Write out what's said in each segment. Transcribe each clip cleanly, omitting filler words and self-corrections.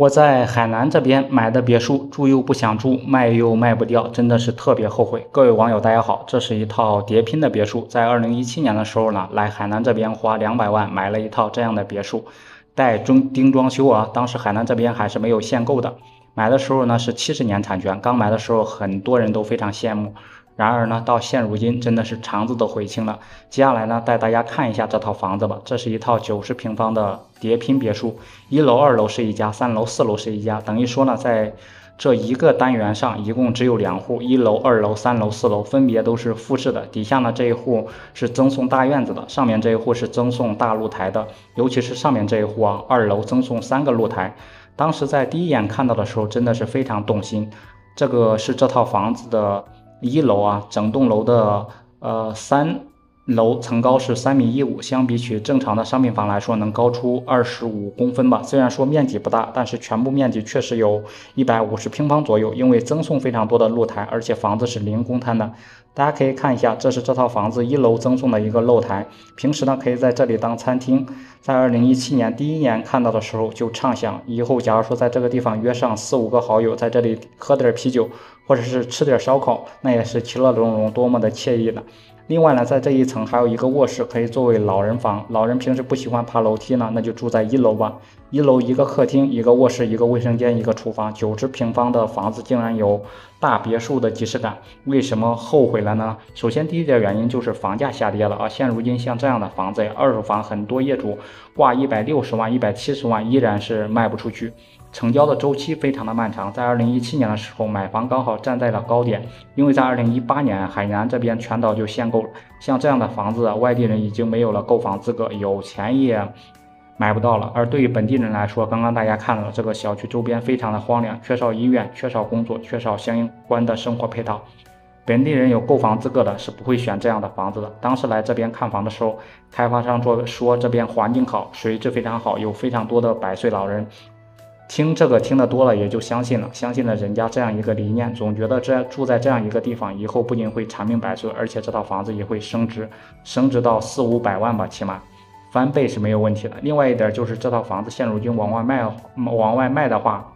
我在海南这边买的别墅，住又不想住，卖又卖不掉，真的是特别后悔。各位网友，大家好，这是一套叠拼的别墅，在2017年的时候呢，来海南这边花200万买了一套这样的别墅，带精装修啊。当时海南这边还是没有限购的，买的时候呢是70年产权，刚买的时候很多人都非常羡慕。然而呢，到现如今真的是肠子都悔青了。接下来呢，带大家看一下这套房子吧。这是一套90平方的叠拼别墅，1楼、2楼是一家，3楼、4楼是一家。等于说呢，在这一个单元上一共只有2户，1楼、2楼、3楼、4楼分别都是复式的。底下呢这一户是赠送大院子的，上面这一户是赠送大露台的。尤其是上面这一户啊，2楼赠送3个露台。当时在第一眼看到的时候，真的是非常动心。这个是这套房子的1楼啊，整栋楼的3楼层高是3.15米，相比起正常的商品房来说，能高出25公分吧。虽然说面积不大，但是全部面积确实有150平方左右。因为赠送非常多的露台，而且房子是零公摊的。大家可以看一下，这是这套房子1楼赠送的一个露台，平时呢可以在这里当餐厅。在2017年第一年看到的时候就畅想，以后假如说在这个地方约上4、5个好友，在这里喝点啤酒，或者是吃点烧烤，那也是其乐融融，多么的惬意的。另外呢，在这一层还有一个卧室，可以作为老人房。老人平时不喜欢爬楼梯呢，那就住在1楼吧。1楼一个客厅，一个卧室，一个卫生间，一个厨房。90平方的房子竟然有大别墅的即视感，为什么后悔了呢？首先第一点原因就是房价下跌了啊。现如今像这样的房子，二手房很多业主挂160万、170万依然是卖不出去。成交的周期非常的漫长，在2017年的时候，买房刚好站在了高点，因为在2018年海南这边全岛就限购了，像这样的房子，外地人已经没有了购房资格，有钱也买不到了。而对于本地人来说，刚刚大家看了这个小区周边非常的荒凉，缺少医院，缺少工作，缺少相关的生活配套。本地人有购房资格的是不会选这样的房子的。当时来这边看房的时候，开发商说这边环境好，水质非常好，有非常多的100岁老人。听这个听得多了，也就相信了人家这样一个理念，总觉得住在这样一个地方，以后不仅会长命百岁，而且这套房子也会升值到4、500万吧，起码翻倍是没有问题的。另外一点就是这套房子现如今往外卖的话，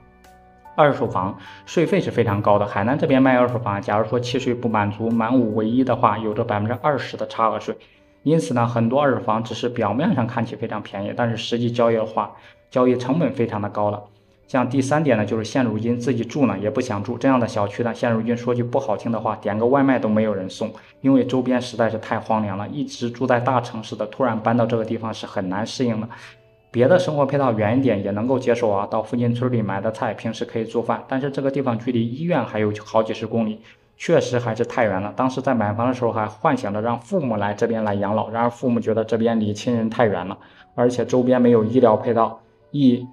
二手房税费是非常高的。海南这边卖二手房，假如说契税不满足满5唯一的话，有着20%的差额税。因此呢，很多二手房只是表面上看起非常便宜，但是实际交易的话，交易成本非常的高了。像第3点呢，就是现如今自己住呢也不想住这样的小区呢，现如今说句不好听的话，点个外卖都没有人送，因为周边实在是太荒凉了。一直住在大城市的，突然搬到这个地方是很难适应的。别的生活配套远一点也能够接受啊，到附近村里买的菜，平时可以做饭，但是这个地方距离医院还有好几十公里，确实还是太远了。当时在买房的时候还幻想着让父母来这边来养老，然而父母觉得这边离亲人太远了，而且周边没有医疗配套，一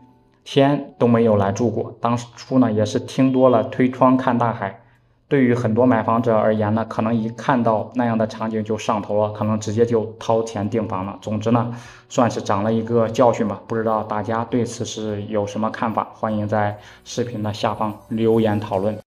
天都没有来住过。当初呢也是听多了推窗看大海，对于很多买房者而言呢，可能一看到那样的场景就上头了，可能直接就掏钱订房了。总之呢，算是长了一个教训吧。不知道大家对此是有什么看法，欢迎在视频的下方留言讨论。